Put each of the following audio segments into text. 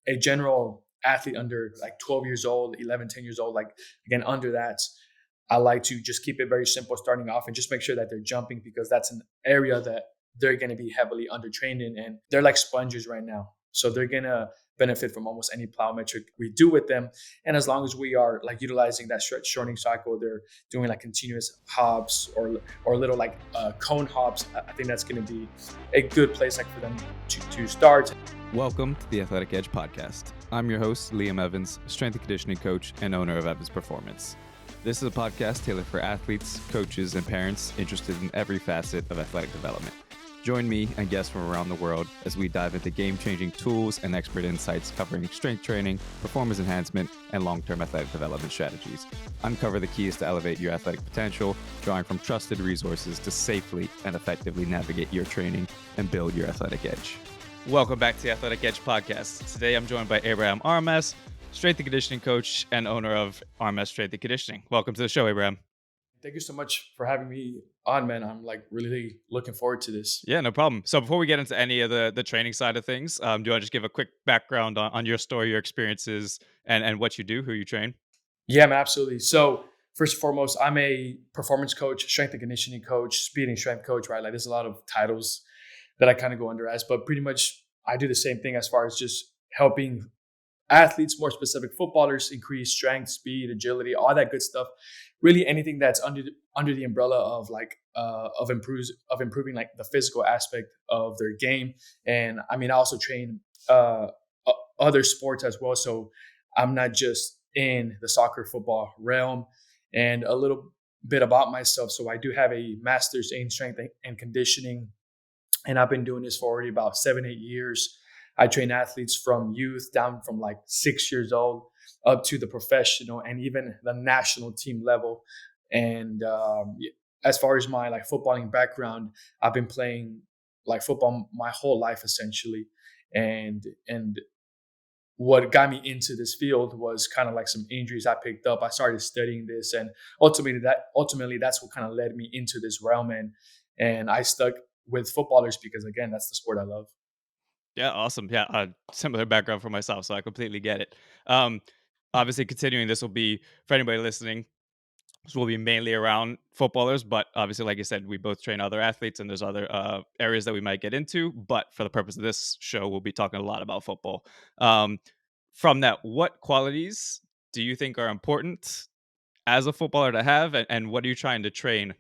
a general athlete under like 12 years old, 11, 10 years old, like again, under that, I like to just keep it very simple starting off and just make sure that they're jumping because that's an area that they're going to be heavily undertrained in. And they're like sponges right now. So they're going to benefit from almost any plyometric we do with them. And as long as we are like utilizing that stretch shortening cycle, they're doing like continuous hops or little like cone hops. I think that's going to be a good place like for them to start. Welcome to the Athletic Edge podcast. I'm your host, Liam Evans, strength and conditioning coach and owner of Evans Performance. This is a podcast tailored for athletes, coaches, and parents interested in every facet of athletic development. Join me and guests from around the world as we dive into game-changing tools and expert insights covering strength training, performance enhancement, and long-term athletic development strategies. Uncover the keys to elevate your athletic potential, drawing from trusted resources to safely and effectively navigate your training and build your athletic edge. Welcome back to the Athletic Edge podcast. Today I'm joined by Abraham Armas, strength and conditioning coach and owner of Armas Strength and Conditioning. Welcome to the show, Abraham. Thank you so much for having me on, man. I'm like really looking forward to this. Yeah, no problem. So before we get into any of the training side of things, do you want to just give a quick background on your story, your experiences, and what you do, who you train? Yeah, man, absolutely. So first and foremost, I'm a performance coach, strength and conditioning coach, speed and strength coach, right? Like there's a lot of titles that I kind of go under as, but pretty much I do the same thing as far as just helping athletes, more specific footballers, increase strength, speed, agility, all that good stuff. Really anything that's under the umbrella of like of improving like the physical aspect of their game. And I mean, I also train other sports as well. So I'm not just in the soccer football realm. And a little bit about myself. So I do have a master's in strength and conditioning, and I've been doing this for already about 7-8 years. I train athletes from youth down from like 6 years old up to the professional and even the national team level. And as far as my like footballing background, I've been playing like football my whole life essentially. And what got me into this field was kind of like some injuries I picked up. I started studying this, and ultimately that's what kind of led me into this realm. And I stuck with footballers because again, that's the sport I love. Yeah, awesome. Yeah, similar background for myself, so I completely get it. Um, Obviously, continuing this will be for anybody listening. This will be mainly around footballers, but obviously, like you said, we both train other athletes, and there's other areas that we might get into. But for the purpose of this show, we'll be talking a lot about football. Um, from that, what qualities do you think are important as a footballer to have, and what are you trying to train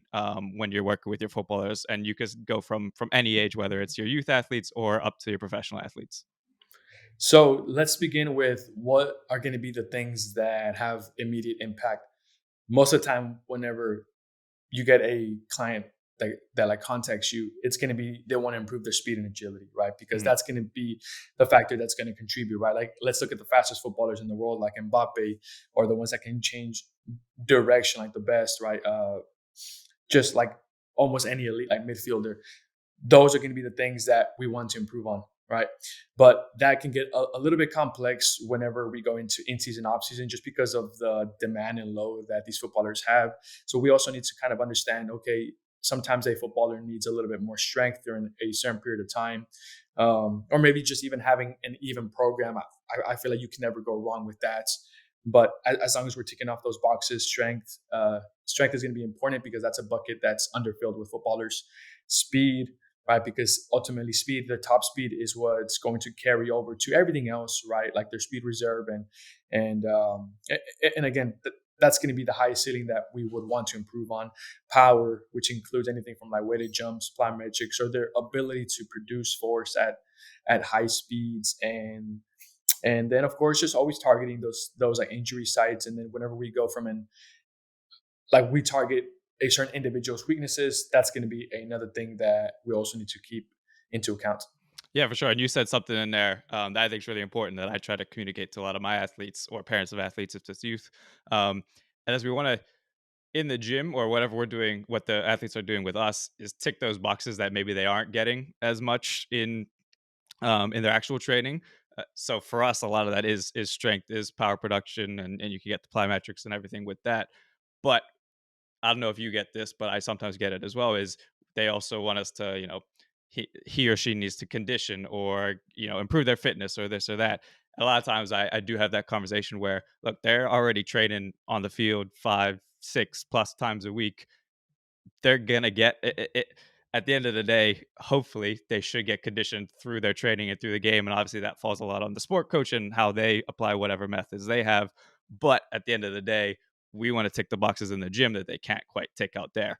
when you're working with your footballers? And you could go from any age, whether it's your youth athletes or up to your professional athletes. So let's begin with what are going to be the things that have immediate impact. Most of the time, whenever you get a client that like contacts you, it's going to be they want to improve their speed and agility, right? Because Mhm. that's going to be the factor that's going to contribute, right? Like let's look at the fastest footballers in the world, like Mbappe, or the ones that can change direction like the best, right? Just like almost any elite like midfielder. Those are going to be the things that we want to improve on, right? But that can get a little bit complex whenever we go into in-season, off-season, just because of the demand and load that these footballers have. So we also need to kind of understand, okay, sometimes a footballer needs a little bit more strength during a certain period of time, or maybe just even having an even program. I feel like you can never go wrong with that. But as long as we're ticking off those boxes, strength is going to be important because that's a bucket that's underfilled with footballers. Speed, right? Because ultimately, speed, the top speed, is what's going to carry over to everything else, right? Like their speed reserve and again, that's going to be the highest ceiling that we would want to improve on. Power, which includes anything from like weighted jumps, plyometrics, or their ability to produce force at high speeds, and then of course just always targeting those like injury sites. And then whenever we go from an like we target a certain individual's weaknesses, that's going to be another thing that we also need to keep into account. Yeah, for sure. And you said something in there that I think is really important that I try to communicate to a lot of my athletes or parents of athletes if it's youth. And as we want to in the gym or whatever we're doing, what the athletes are doing with us is tick those boxes that maybe they aren't getting as much in their actual training. So for us, a lot of that is strength, is power production, and you can get the plyometrics and everything with that. But I don't know if you get this, but I sometimes get it as well. Is they also want us to, he or she needs to condition or improve their fitness or this or that. a lot of times I do have that conversation where, look, they're already training on the field 5, 6 plus times a week. They're gonna get it at the end of the day, hopefully, they should get conditioned through their training and through the game, and obviously that falls a lot on the sport coach and how they apply whatever methods they have, but at the end of the day, we wanna tick the boxes in the gym that they can't quite tick out there.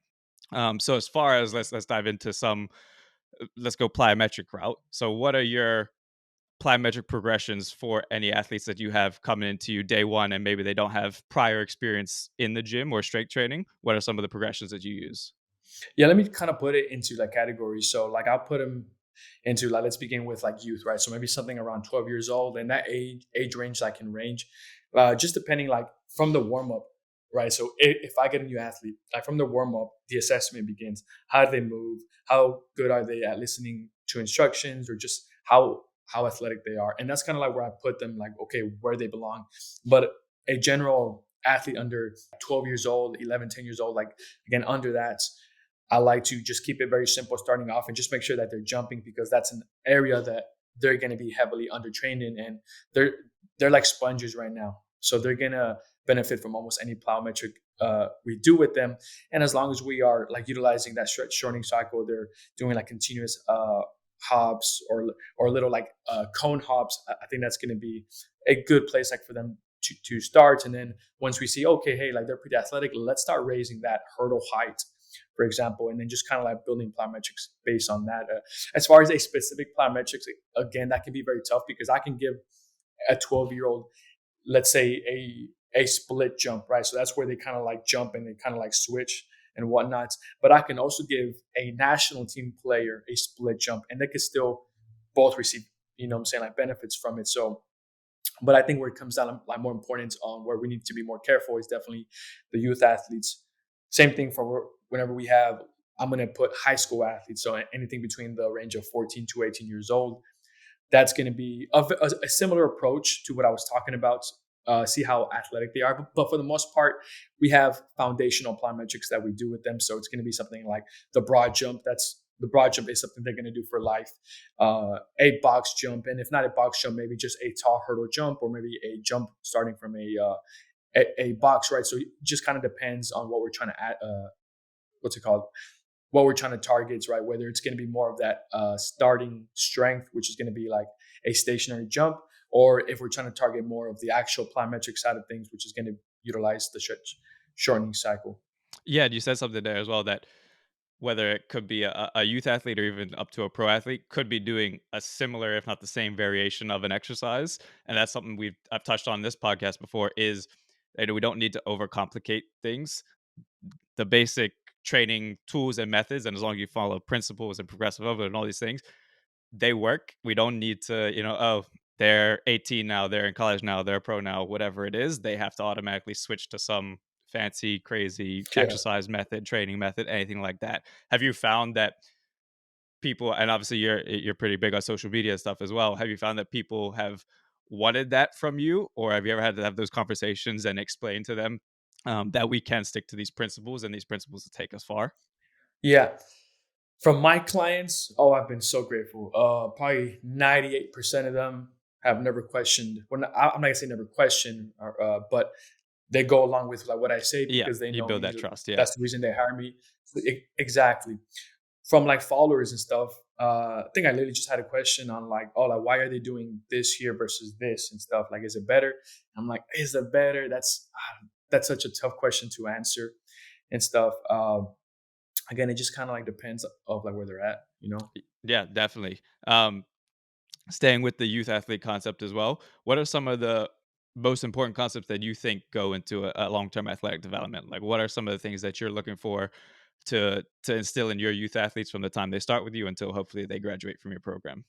So as far as let's dive into some let's go plyometric route. So what are your plyometric progressions for any athletes that you have coming into you day one and maybe they don't have prior experience in the gym or strength training? What are some of the progressions that you use? Yeah, let me kind of put it into like categories. So like I'll put them into like, let's begin with like youth, right? So maybe something around 12 years old, and that age range that can range, just depending like from the warm up, right? So if I get a new athlete, like from the warm up, the assessment begins. How do they move? How good are they at listening to instructions, or just how athletic they are? And that's kind of like where I put them, like okay, where they belong. But a general athlete under 12 years old, 11, 10 years old, like again under that, I like to just keep it very simple starting off and just make sure that they're jumping, because that's an area that they're going to be heavily undertrained in, and they're they're like sponges right now. So they're going to benefit from almost any plyometric we do with them. And as long as we are like utilizing that stretch shortening cycle, they're doing like continuous hops or little like cone hops. I think that's going to be a good place like for them to start. And then once we see, okay, hey, like they're pretty athletic, let's start raising that hurdle height, for example, and then just kind of like building plyometrics based on that. As far as a specific plyometrics, again, that can be very tough because I can give a 12-year-old, let's say a split jump, right? So that's where they kind of like jump and they kind of like switch and whatnot. But I can also give a national team player a split jump, and they could still both receive, you know what I'm saying, like benefits from it. So but I think where it comes down like more important on where we need to be more careful is definitely the youth athletes. Same thing for whenever we have, I'm going to put high school athletes. So anything between the range of 14 to 18 years old, that's going to be a similar approach to what I was talking about. See how athletic they are. But for the most part, we have foundational plyometrics that we do with them. So it's going to be something like the broad jump. The broad jump is something they're going to do for life. A box jump, and if not a box jump, maybe just a tall hurdle jump, or maybe a jump starting from a box, right? So it just kind of depends on what we're trying to add. What's it called? What we're trying to target, right? Whether it's going to be more of that starting strength, which is going to be like a stationary jump, or if we're trying to target more of the actual plyometric side of things, which is going to utilize the shortening cycle. Yeah, you said something there as well that whether it could be a youth athlete or even up to a pro athlete could be doing a similar, if not the same variation of an exercise. And that's something I've touched on in this podcast before is that we don't need to overcomplicate things. The basic training tools and methods, and as long as you follow principles and progressive over and all these things, they work. We don't need to, oh, they're 18 now, they're in college now, they're a pro now, whatever it is, they have to automatically switch to some fancy, crazy Yeah. exercise method, training method, anything like that. Have you found that people, and obviously you're pretty big on social media stuff as well, have you found that people have wanted that from you, or have you ever had to have those conversations and explain to them that we can stick to these principles and these principles to take us far? Yeah. From my clients, oh, I've been so grateful. Probably 98% of them have never questioned. Well, I'm not gonna say never questioned, but they go along with like what I say Yeah, because they you know build me. that trust. Yeah. That's the reason they hire me. So, exactly. From like followers and stuff, I think I literally just had a question on like, oh, like why are they doing this here versus this and stuff? Like, is it better? I'm like, is it better? That's such a tough question to answer and stuff. Again, it just kind of like depends of like where they're at, you know. Yeah, definitely. Staying with the youth athlete concept as well, what are some of the most important concepts that you think go into a long-term athletic development? Like, what are some of the things that you're looking for to instill in your youth athletes from the time they start with you until hopefully they graduate from your program?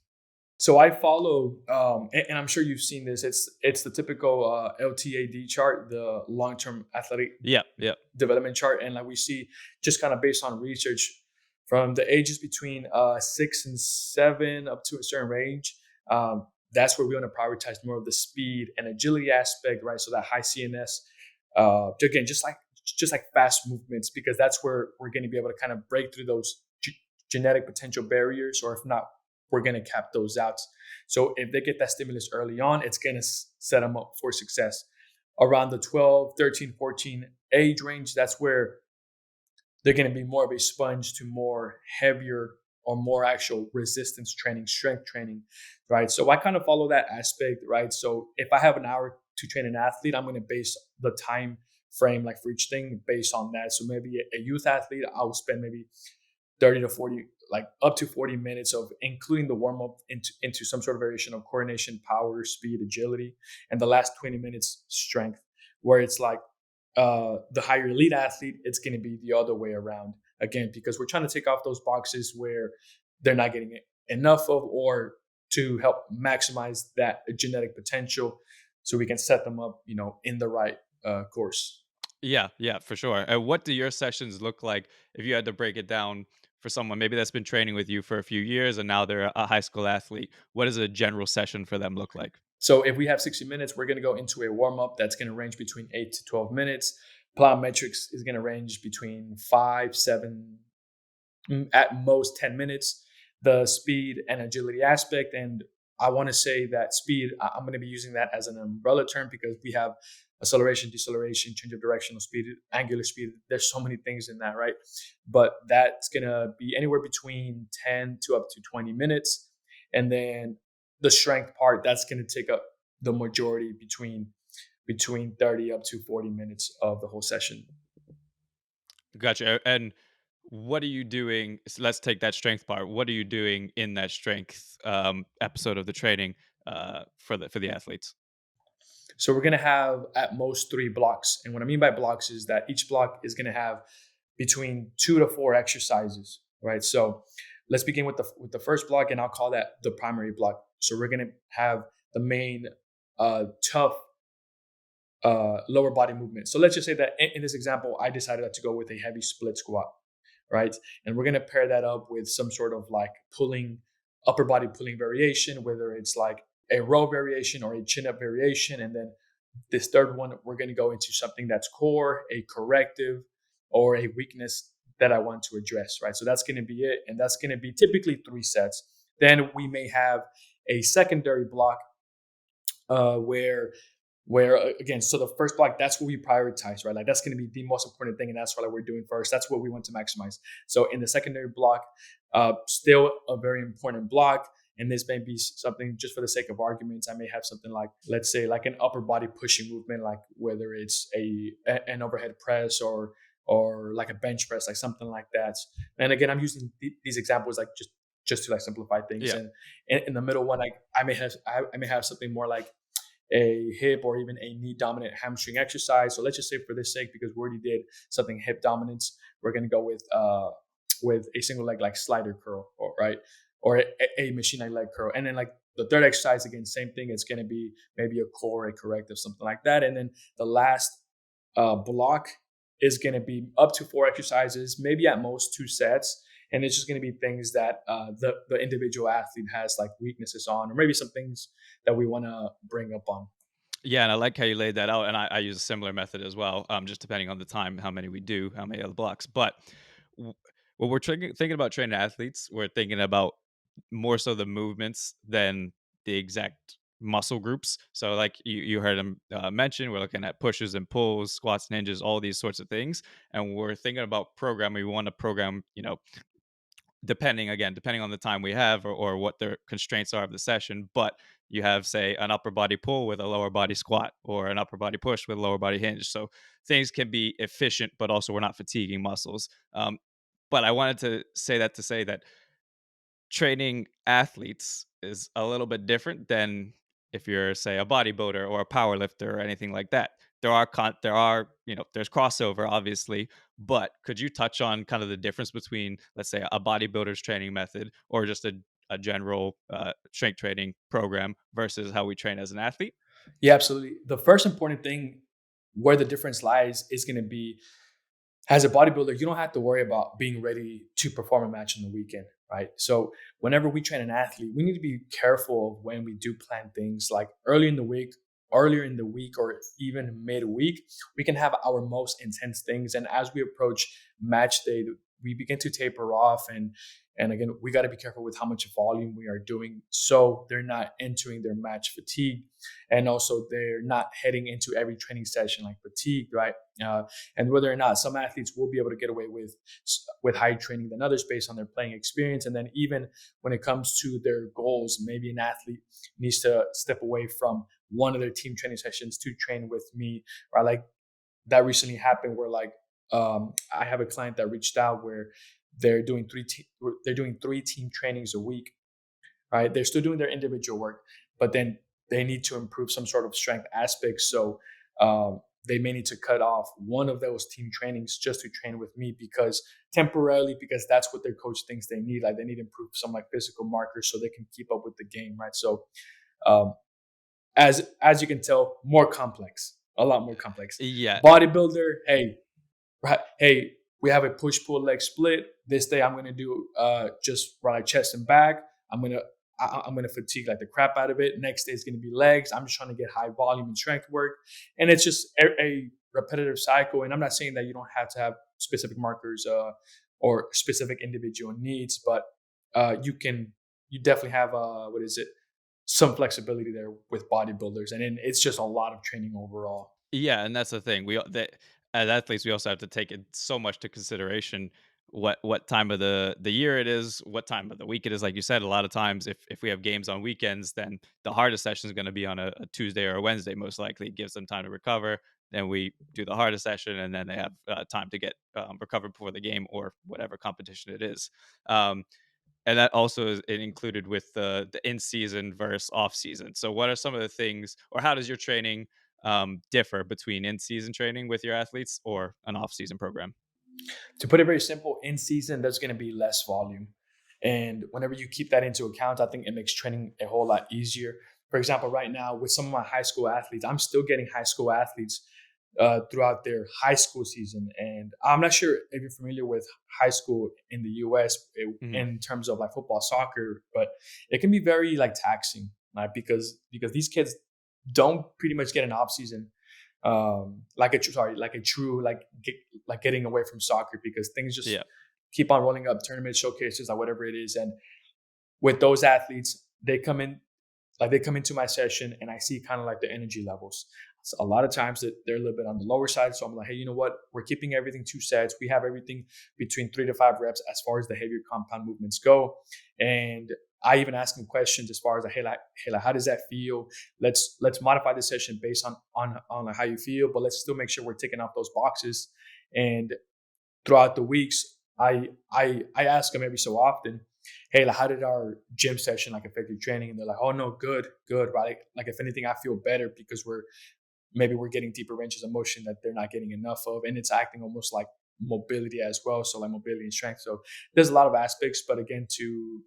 So I follow, and I'm sure you've seen this. It's the typical LTAD chart, the long term athletic Yeah, yeah, development chart, and like we see, just kind of based on research, from the ages between 6 and 7 up to a certain range. That's where we want to prioritize more of the speed and agility aspect, right? So that high CNS, again, just like fast movements, because that's where we're going to be able to kind of break through those genetic potential barriers, or if not, we're going to cap those out. So if they get that stimulus early on, it's going to set them up for success. Around the 12, 13, 14 age range, that's where they're going to be more of a sponge to more heavier or more actual resistance training, strength training, right? So I kind of follow that aspect, right? So if I have an hour to train an athlete, I'm going to base the time frame like for each thing based on that. So maybe a youth athlete, I'll spend maybe 30 to 40, like up to 40 minutes of including the warm up into some sort of variation of coordination, power, speed, agility, and the last 20 minutes strength, where it's like the higher elite athlete, it's going to be the other way around again, because we're trying to take off those boxes where they're not getting enough of, or to help maximize that genetic potential so we can set them up, in the right course. Yeah, for sure. And what do your sessions look like if you had to break it down for someone maybe that's been training with you for a few years and now they're a high school athlete? What does a general session for them look like? So if we have 60 minutes, we're going to go into a warm up that's going to range between 8 to 12 minutes. Plyometrics is going to range between 5, 7, at most 10 minutes. The speed and agility aspect. And I want to say that speed, I'm going to be using that as an umbrella term because we have acceleration, deceleration, change of directional speed, angular speed. There's so many things in that, right? But that's going to be anywhere between 10 to up to 20 minutes. And then the strength part, that's going to take up the majority between 30 up to 40 minutes of the whole session. Gotcha. And what are you doing? So let's take that strength part. What are you doing in that strength episode of the training for the athletes? So we're going to have at most 3 blocks. And what I mean by blocks is that each block is going to have between 2 to 4 exercises, right? So let's begin with the first block, and I'll call that the primary block. So we're going to have the main tough lower body movement. So let's just say that in this example, I decided to go with a heavy split squat, right? And we're going to pair that up with some sort of like pulling, upper body pulling variation, whether it's like a row variation or a chin up variation. And then this third one, we're going to go into something that's core, a corrective, or a weakness that I want to address, right? So that's going to be it. And that's going to be typically 3 sets. Then we may have a secondary block where again, so the first block, that's what we prioritize, right? Like that's going to be the most important thing, and that's what we're doing first. That's what we want to maximize. So in the secondary block, still a very important block, and this may be something just for the sake of arguments. I may have something like, let's say, like an upper body pushing movement, like whether it's an overhead press or like a bench press, like something like that. And again, I'm using these examples like just to like simplify things. Yeah. And in the middle one, I may have something more like a hip or even a knee dominant hamstring exercise. So let's just say for this sake, because we already did something hip dominance, we're going to go with a single leg like slider curl, or a machine leg curl. And then like the third exercise, again, same thing. It's going to be maybe a core, a corrective, something like that. And then the last block is going to be up to 4 exercises, maybe at most 2 sets. And it's just going to be things that the individual athlete has like weaknesses on, or maybe some things that we want to bring up on. Yeah, and I like how you laid that out, and I use a similar method as well, just depending on the time, how many we do, how many other blocks. But w- when we're thinking about training athletes, we're thinking about more so the movements than the exact muscle groups. So, like you heard him mention, we're looking at pushes and pulls, squats and hinges, all these sorts of things, and we're thinking about programming. We want to program, depending on the time we have or what the constraints are of the session. But you have, say, an upper body pull with a lower body squat, or an upper body push with a lower body hinge. So things can be efficient, but also we're not fatiguing muscles. But I wanted to say that training athletes is a little bit different than if you're, say, a bodybuilder or a power lifter or anything like that. There's crossover, obviously, but could you touch on kind of the difference between, let's say, a bodybuilder's training method or just a general strength training program versus how we train as an athlete? Yeah, absolutely. The first important thing where the difference lies is going to be, as a bodybuilder, you don't have to worry about being ready to perform a match on the weekend, right? So whenever we train an athlete, we need to be careful of when we do plan things like earlier in the week, or even midweek. We can have our most intense things. And as we approach match day, we begin to taper off. And again, we got to be careful with how much volume we are doing, so they're not entering their match fatigue, and also they're not heading into every training session like fatigued, right? And whether or not some athletes will be able to get away with higher training than others based on their playing experience. And then even when it comes to their goals, maybe an athlete needs to step away from one of their team training sessions to train with me, right? Like that recently happened where like I have a client that reached out where they're doing three team trainings a week, right? They're still doing their individual work, but then they need to improve some sort of strength aspects. So they may need to cut off one of those team trainings just to train with me, because temporarily, because that's what their coach thinks they need. Like they need to improve some like physical markers so they can keep up with the game, right? So um, as you can tell, more complex, a lot more complex. Yeah. Bodybuilder, hey, right, hey, we have a push pull leg split. This day I'm gonna do just like chest and back. I'm gonna fatigue like the crap out of it. Next day is gonna be legs. I'm just trying to get high volume and strength work, and it's just a repetitive cycle. And I'm not saying that you don't have to have specific markers or specific individual needs, but you definitely have what is it, some flexibility there with bodybuilders, and then it's just a lot of training overall. Yeah, and that's the thing. As athletes, we also have to take it so much to consideration what time of the year it is, what time of the week it is. Like you said, a lot of times if we have games on weekends, then the hardest session is going to be on a Tuesday or a Wednesday. Most likely, it gives them time to recover. Then we do the hardest session, and then they have time to get recovered before the game or whatever competition it is. Um, and that also is included with the in season versus off season. So, what are some of the things, or how does your training differ between in season training with your athletes or an off season program? To put it very simple, in season, there's going to be less volume. And whenever you keep that into account, I think it makes training a whole lot easier. For example, right now with some of my high school athletes, I'm still getting high school athletes throughout their high school season. And I'm not sure if you're familiar with high school in the US Hmm. in terms of like football, soccer, but it can be very like taxing, right? Because these kids don't pretty much get an off season like a true like getting away from soccer, because things just Yeah. keep on rolling up, tournament showcases, like whatever it is. And with those athletes, they come into my session and I see kind of like the energy levels. So a lot of times that they're a little bit on the lower side. So I'm like, hey, you know what? We're keeping everything 2 sets. We have everything between 3 to 5 reps as far as the heavier compound movements go. And I even ask them questions as far as like, hey, like, how does that feel? Let's modify the session based on like how you feel, but let's still make sure we're ticking off those boxes. And throughout the weeks, I ask them every so often, hey, like, how did our gym session like affect your training? And they're like, oh no, good, good, right? Like if anything, I feel better because we're getting deeper ranges of motion that they're not getting enough of, and it's acting almost like mobility as well. So like mobility and strength. So there's a lot of aspects, but again, to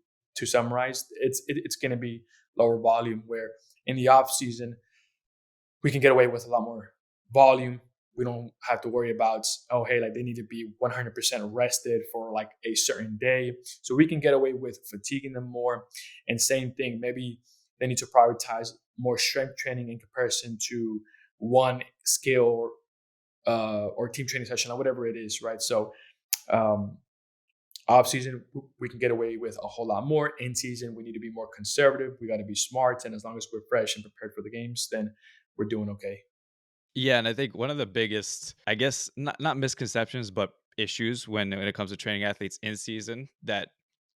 summarize, it's going to be lower volume. Where in the off season, we can get away with a lot more volume. We don't have to worry about, oh, hey, like they need to be 100% rested for like a certain day. So we can get away with fatiguing them more. And same thing, maybe they need to prioritize more strength training in comparison to one skill or team training session or whatever it is, right? So um, off season, we can get away with a whole lot more. In season, we need to be more conservative. We got to be smart. And as long as we're fresh and prepared for the games, then we're doing okay. Yeah, and I think one of the biggest, I guess, not misconceptions, but issues when it comes to training athletes in season that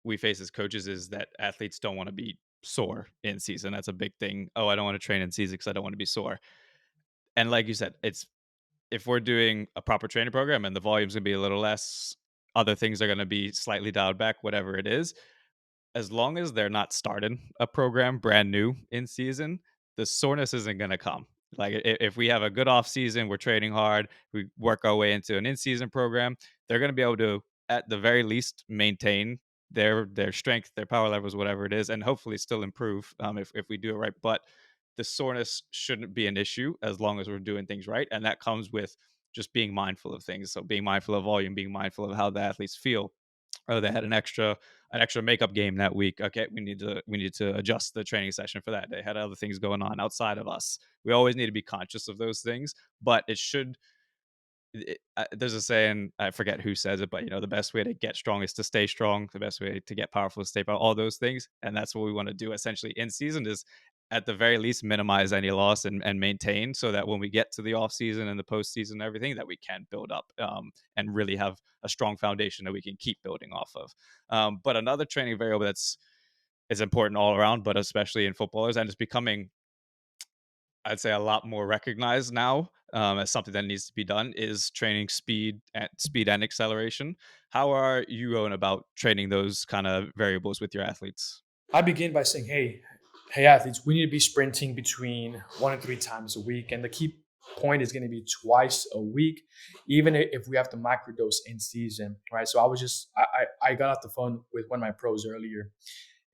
we face as coaches is that athletes don't want to be sore in season. That's a big thing. Oh, I don't want to train in season because I don't want to be sore. And like you said, it's if we're doing a proper training program and the volume's gonna be a little less, other things are gonna be slightly dialed back, whatever it is, as long as they're not starting a program brand new in season, the soreness isn't going to come. Like if we have a good off season, we're training hard, we work our way into an in season program, they're going to be able to, at the very least, maintain their strength, their power levels, whatever it is, and hopefully still improve if we do it right. But the soreness shouldn't be an issue as long as we're doing things right, and that comes with just being mindful of things. So being mindful of volume, being mindful of how the athletes feel. Oh, they had an extra makeup game that week. Okay, we need to adjust the training session for that. They had other things going on outside of us. We always need to be conscious of those things, but it should there's a saying, I forget who says it, but the best way to get strong is to stay strong. The best way to get powerful is to stay powerful. All those things, and that's what we want to do essentially in season. Is at the very least minimize any loss and maintain, so that when we get to the off season and the postseason and everything, that we can build up and really have a strong foundation that we can keep building off of. But another training variable that's is important all around, but especially in footballers, and it's becoming, I'd say, a lot more recognized now as something that needs to be done, is training speed and acceleration. How are you going about training those kind of variables with your athletes? I begin by saying, hey, athletes, we need to be sprinting between 1 and 3 times a week. And the key point is going to be twice a week, even if we have to microdose in season, right? So I got off the phone with one of my pros earlier,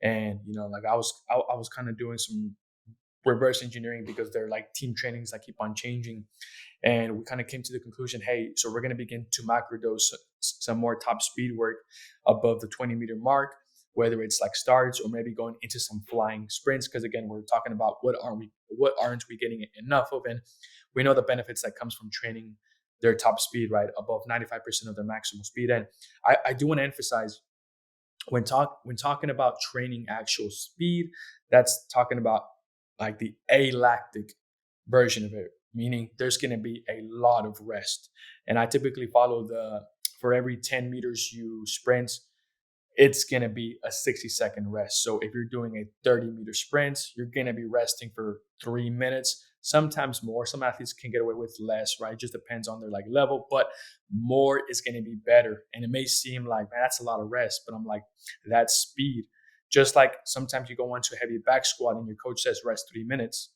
and like I was kind of doing some reverse engineering because they're like team trainings that keep on changing. And we kind of came to the conclusion, hey, so we're going to begin to macrodose some more top speed work above the 20-meter mark, whether it's like starts or maybe going into some flying sprints. Because again, we're talking about what aren't we getting enough of? And we know the benefits that comes from training their top speed, right? Above 95% of their maximal speed. And I do want to emphasize, when talking about training actual speed, that's talking about like the alactic version of it, meaning there's going to be a lot of rest. And I typically follow for every 10 meters you sprint, it's going to be a 60-second rest. So if you're doing a 30-meter sprint, you're going to be resting for 3 minutes, sometimes more. Some athletes can get away with less, right? It just depends on their like level, but more is going to be better. And it may seem like, man, that's a lot of rest, but I'm like, that's speed. Just like sometimes you go into a heavy back squat and your coach says rest 3 minutes.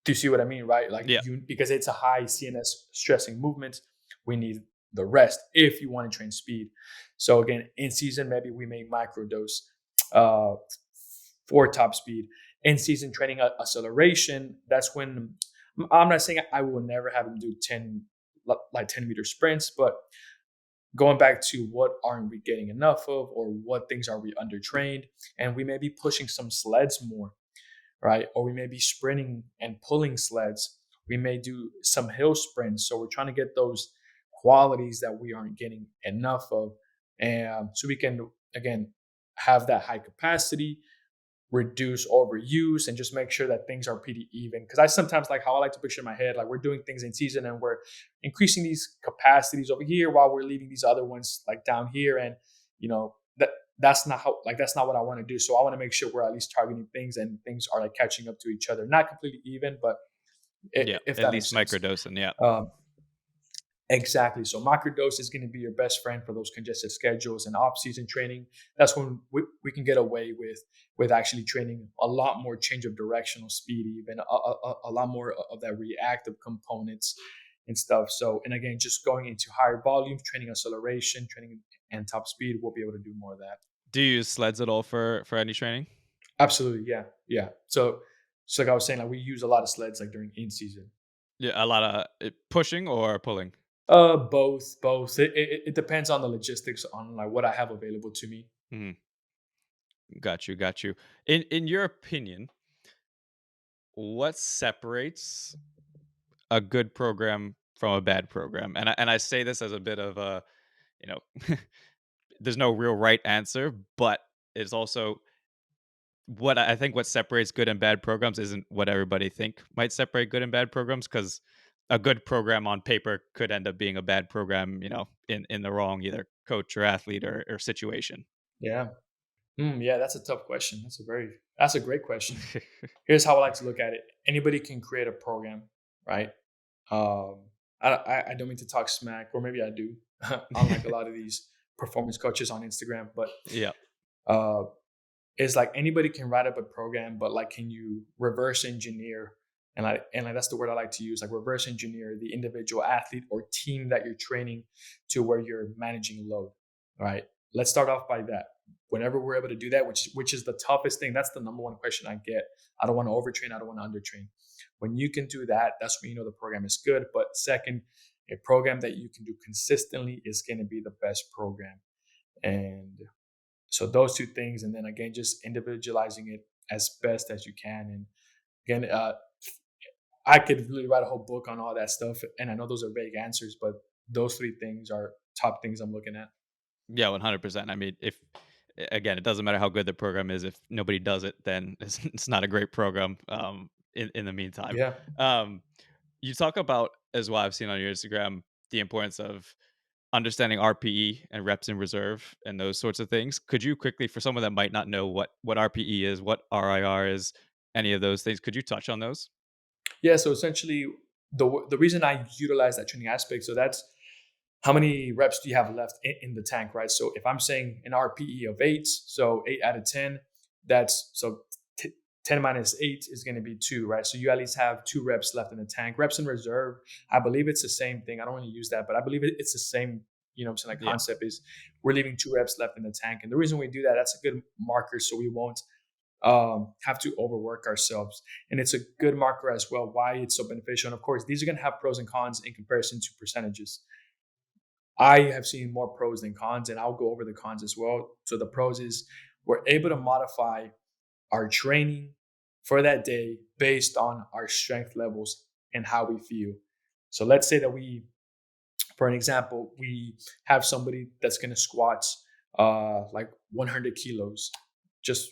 Do you see what I mean, right? Like Yeah. because it's a high CNS stressing movement, we need the rest if you want to train speed. So again, in season, maybe we may microdose uh, for top speed. In season training acceleration, that's when I'm not saying I will never have them do 10-meter sprints, but going back to what aren't we getting enough of, or what things are we undertrained, and we may be pushing some sleds more, right? Or we may be sprinting and pulling sleds. We may do some hill sprints. So we're trying to get those qualities that we aren't getting enough of. And so we can, again, have that high capacity, reduce overuse, and just make sure that things are pretty even. Because I sometimes like how I like to picture in my head, like we're doing things in season and we're increasing these capacities over here while we're leaving these other ones like down here. And, that's not what I want to do. So I want to make sure we're at least targeting things and things are like catching up to each other. Not completely even, but Yeah, if at that makes least sense. microdosing. Yeah. Exactly. So microdose is going to be your best friend for those congested schedules and off-season training. That's when we can get away with actually training a lot more change of directional speed, even a lot more of that reactive components and stuff. So, and again, just going into higher volumes, training acceleration, training and top speed, we'll be able to do more of that. Do you use sleds at all for any training? Absolutely. Yeah. Yeah. So like I was saying, like we use a lot of sleds like during in season. Yeah, a lot of pushing or pulling. Both. It depends on the logistics on like what I have available to me. Mhm. Got you. In your opinion, what separates a good program from a bad program? And I say this as a bit of a, you know, there's no real right answer, but it's also what I think what separates good and bad programs isn't what everybody think might separate good and bad programs, because a good program on paper could end up being a bad program, in the wrong either coach or athlete or situation. Yeah. Yeah, that's a tough question. That's a great question. Here's how I like to look at it. Anybody can create a program, right? Um, I don't mean to talk smack, or maybe I do, unlike a lot of these performance coaches on Instagram, but Yeah. uh, it's like anybody can write up a program, but like, can you reverse engineer? And that's the word I like to use, like reverse engineer the individual athlete or team that you're training to where you're managing load. All right. Let's start off by that. Whenever we're able to do that, which is the toughest thing, that's the number one question I get. I don't want to overtrain. I don't want to undertrain. When you can do that, that's when you know the program is good. But second, a program that you can do consistently is going to be the best program. And so those two things, and then again, just individualizing it as best as you can. And again, I could really write a whole book on all that stuff. And I know those are vague answers, but those three things are top things I'm looking at. Yeah, 100%. I mean, if again, it doesn't matter how good the program is, if nobody does it, then it's not a great program. In the meantime, Yeah. um, you talk about as well. I've seen on your Instagram the importance of understanding RPE and reps in reserve and those sorts of things. Could you quickly, for someone that might not know what RPE is, what RIR is, any of those things, could you touch on those? Yeah. So essentially, the reason I utilize that training aspect, so that's how many reps do you have left in the tank, right? So if I'm saying an RPE of 8, so 8 out of 10, that's so 10 minus 8 is going to be 2, right? So you at least have 2 reps left in the tank. Reps in reserve, I believe it's the same thing. I don't really use that, but I believe it's the same, you know what I'm saying? Like Yeah, concept is we're leaving 2 reps left in the tank. And the reason we do that, that's a good marker so we won't have to overwork ourselves. And it's a good marker as well why it's so beneficial. And of course, these are going to have pros and cons in comparison to percentages. I have seen more pros than cons, and I'll go over the cons as well. So the pros is we're able to modify our training for that day based on our strength levels and how we feel. So let's say that we, for an example, we have somebody that's going to squat like 100 kilos, just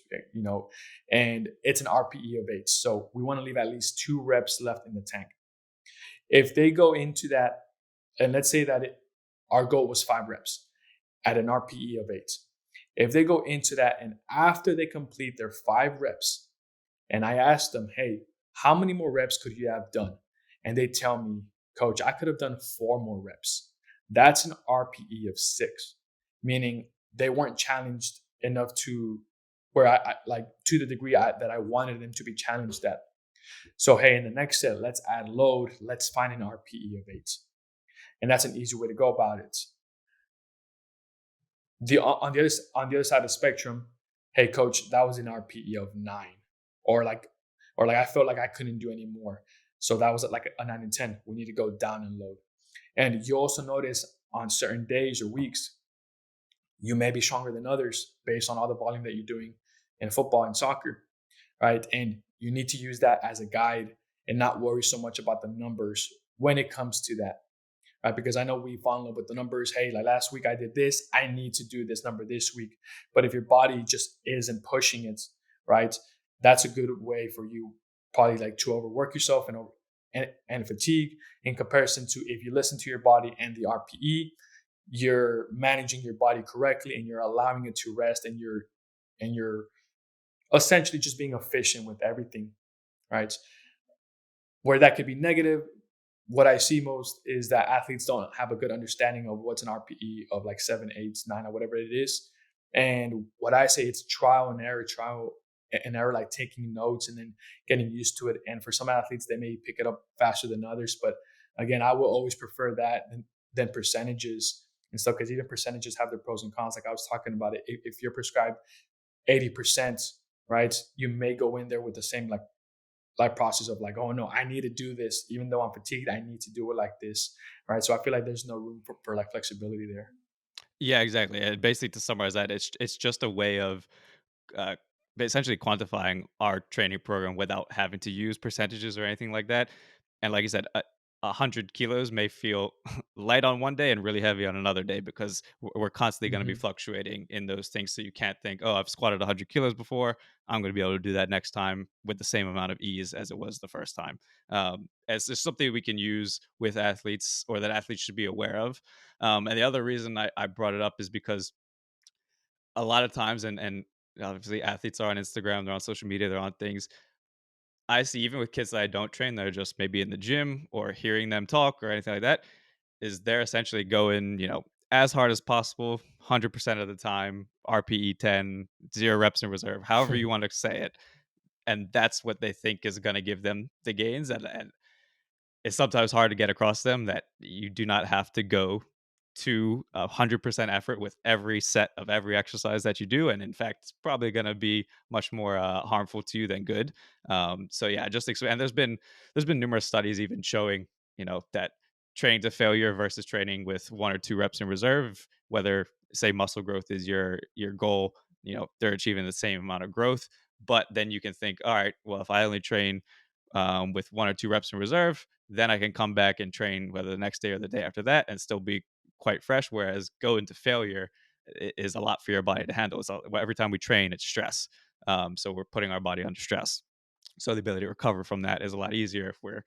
and it's an RPE of 8. So we want to leave at least 2 reps left in the tank. If they go into that, and let's say that our goal was 5 reps at an RPE of 8. If they go into that and after they complete their 5 reps, and I ask them, hey, how many more reps could you have done? And they tell me, coach, I could have done 4 more reps. That's an RPE of 6, meaning they weren't challenged enough to where I like to the degree that I wanted them to be challenged at. So, hey, in the next set, let's add load. Let's find an RPE of 8. And that's an easy way to go about it. On the other side of the spectrum, hey coach, that was an RPE of 9, or like I felt like I couldn't do any more, so that was at like a 9 and 10. We need to go down and load. And you also notice on certain days or weeks, you may be stronger than others based on all the volume that you're doing in football and soccer, right? And you need to use that as a guide and not worry so much about the numbers when it comes to that, right? Because I know we fall in love with the numbers. Hey, like last week I did this, I need to do this number this week. But if your body just isn't pushing it, right, that's a good way for you probably like to overwork yourself and fatigue in comparison to if you listen to your body and the RPE, you're managing your body correctly and you're allowing it to rest and you're essentially just being efficient with everything, right? Where that could be negative, what I see most is that athletes don't have a good understanding of what's an RPE of like 7, 8, 9, or whatever it is. And what I say, it's trial and error, like taking notes and then getting used to it. And for some athletes, they may pick it up faster than others. But again, I will always prefer that than percentages and stuff, because even percentages have their pros and cons. Like I was talking about it, if you're prescribed 80%, right, you may go in there with the same like process of like, oh no, I need to do this even though I'm fatigued. I need to do it like this, right? So I feel like there's no room for like flexibility there. yeah, exactly. And basically, to summarize that, it's just a way of uh, essentially quantifying our training program without having to use percentages or anything like that. And like I said, 100 kilos may feel light on one day and really heavy on another day because we're constantly going to be Hmm. fluctuating in those things. So you can't think, oh, I've squatted 100 kilos before. I'm going to be able to do that next time with the same amount of ease as it was the first time. As just something we can use with athletes or that athletes should be aware of. And the other reason I brought it up is because a lot of times, and obviously athletes are on Instagram, they're on social media, they're on things. I see even with kids that I don't train, they're just maybe in the gym or hearing them talk or anything like that, is they're essentially going, as hard as possible, 100% of the time, RPE 10, 0 reps in reserve, however you want to say it. And that's what they think is going to give them the gains. And it's sometimes hard to get across them that you do not have to go to 100% effort with every set of every exercise that you do, and in fact it's probably going to be much more harmful to you than good. So yeah, just and there's been numerous studies even showing that training to failure versus training with 1 or 2 reps in reserve, whether say muscle growth is your goal, they're achieving the same amount of growth. But then you can think, all right, well, if I only train with 1 or 2 reps in reserve. Then I can come back and train whether the next day or the day after that and still be quite fresh. Whereas go into failure is a lot for your body to handle. So every time we train, it's stress. So we're putting our body under stress. So the ability to recover from that is a lot easier if we're,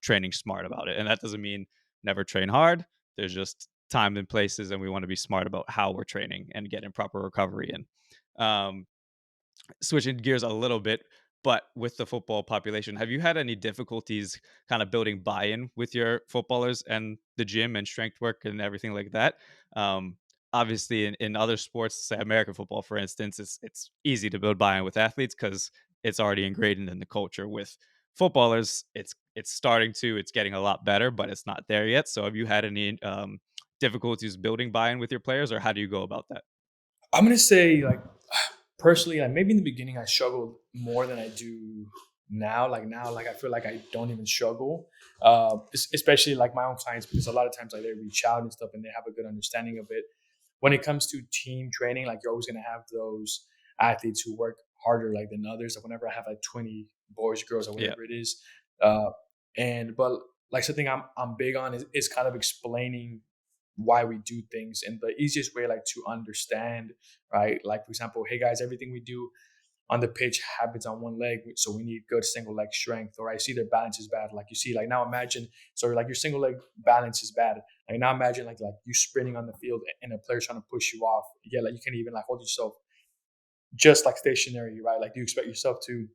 training smart about it. And that doesn't mean never train hard. There's just time and places, and we want to be smart about how we're training and getting proper recovery in. Um, Switching gears a little bit, but with the football population, have you had any difficulties kind of building buy-in with your footballers and the gym and strength work and everything like that? Um, Obviously, in other sports, say American football, for instance, it's easy to build buy-in with athletes because it's already ingrained in the culture. With footballers, it's starting to, it's getting a lot better, but it's not there yet. So, have you had any difficulties building buy-in with your players, or how do you go about that? I'm gonna say like personally, like maybe in the beginning I struggled more than I do now. Like now, like I feel like I don't even struggle. Especially like my own clients, because a lot of times like they reach out and stuff and they have a good understanding of it. When it comes to team training, like you're always gonna have those athletes who work harder like than others. Like whenever I have like 20 boys, girls, or Yeah. whatever it is, uh, and but like something I'm big on is kind of explaining why we do things and the easiest way like to understand, right? Like for example, hey guys, everything we do on the pitch happens on one leg, so we need good single leg strength. Or I see their balance is bad, like you see, like now imagine, so like your single leg balance is bad, like now imagine like you sprinting on the field and a player trying to push you off. Yeah, like you can't even like hold yourself just like stationary, right? Like you expect yourself to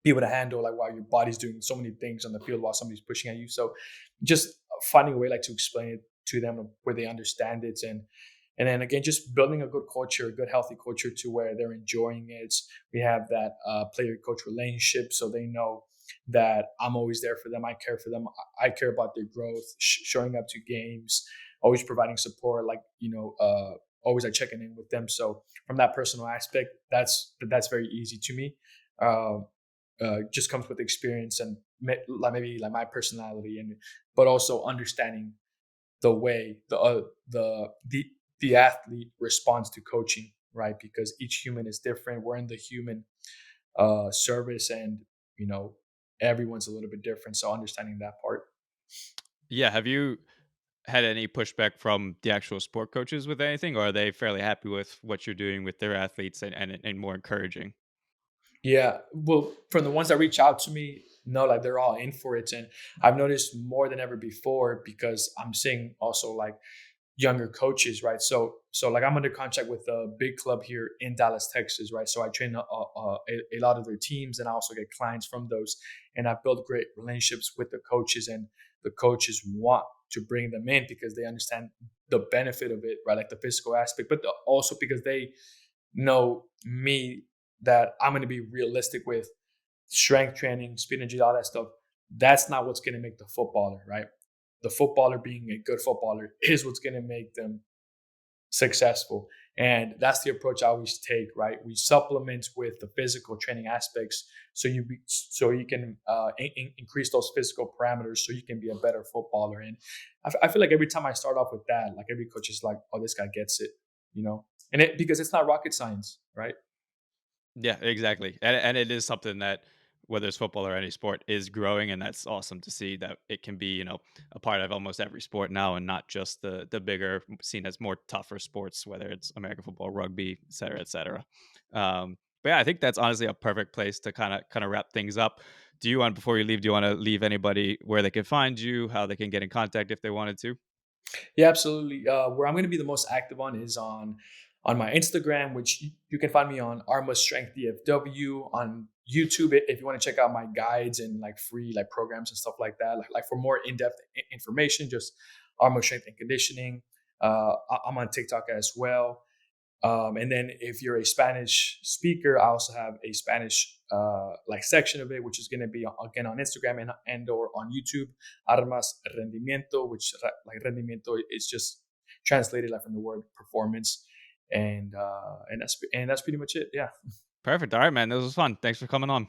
be able to handle like while your body's doing so many things on the field while somebody's pushing at you. So just finding a way like to explain it to them where they understand it. And then again, just building a good culture, a good healthy culture to where they're enjoying it. We have that player coach relationship, so they know that I'm always there for them. I care for them. I care about their growth, showing up to games, always providing support, like always like checking in with them. So from that personal aspect, that's very easy to me. uh, just comes with experience and like maybe like my personality, and but also understanding the way the athlete responds to coaching, right? Because each human is different. We're in the human service, and you know everyone's a little bit different. So understanding that part. Yeah. Have you had any pushback from the actual sport coaches with anything, or are they fairly happy with what you're doing with their athletes and more encouraging? Yeah, well, from the ones that reach out to me, no, like they're all in for it, and I've noticed more than ever before because I'm seeing also like younger coaches, right? So like I'm under contract with a big club here in Dallas, Texas, right? So I train a lot of their teams, and I also get clients from those, and I've built great relationships with the coaches, and the coaches want to bring them in because they understand the benefit of it, right? Like the physical aspect, but also because they know me, that I'm going to be realistic with strength training, speed and agility, all that stuff. That's not what's going to make the footballer, right? The footballer being a good footballer is what's going to make them successful. And that's the approach I always take, right? We supplement with the physical training aspects so you can increase those physical parameters so you can be a better footballer. And I feel like every time I start off with that, like every coach is like, oh, this guy gets it, you know? And because it's not rocket science, right? Yeah, exactly. And it is something that, whether it's football or any sport, is growing, and that's awesome to see that it can be, a part of almost every sport now, and not just the bigger, seen as more tougher sports, whether it's American football, rugby, et cetera, et cetera. But yeah, I think that's honestly a perfect place to kind of wrap things up. Do you want, before you leave, do you want to leave anybody where they can find you, how they can get in contact if they wanted to? Yeah, absolutely. Where I'm going to be the most active on is on my Instagram, which you can find me on Armas Strength DFW. On YouTube, if you want to check out my guides and like free like programs and stuff like that. Like for more in depth information, just Armas Strength and Conditioning. I'm on TikTok as well. And then if you're a Spanish speaker, I also have a Spanish like section of it, which is going to be again on Instagram and or on YouTube. Armas Rendimiento, which like rendimiento is just translated like from the word performance, and that's pretty much it. Yeah. Perfect. All right, man. This was fun. Thanks for coming on.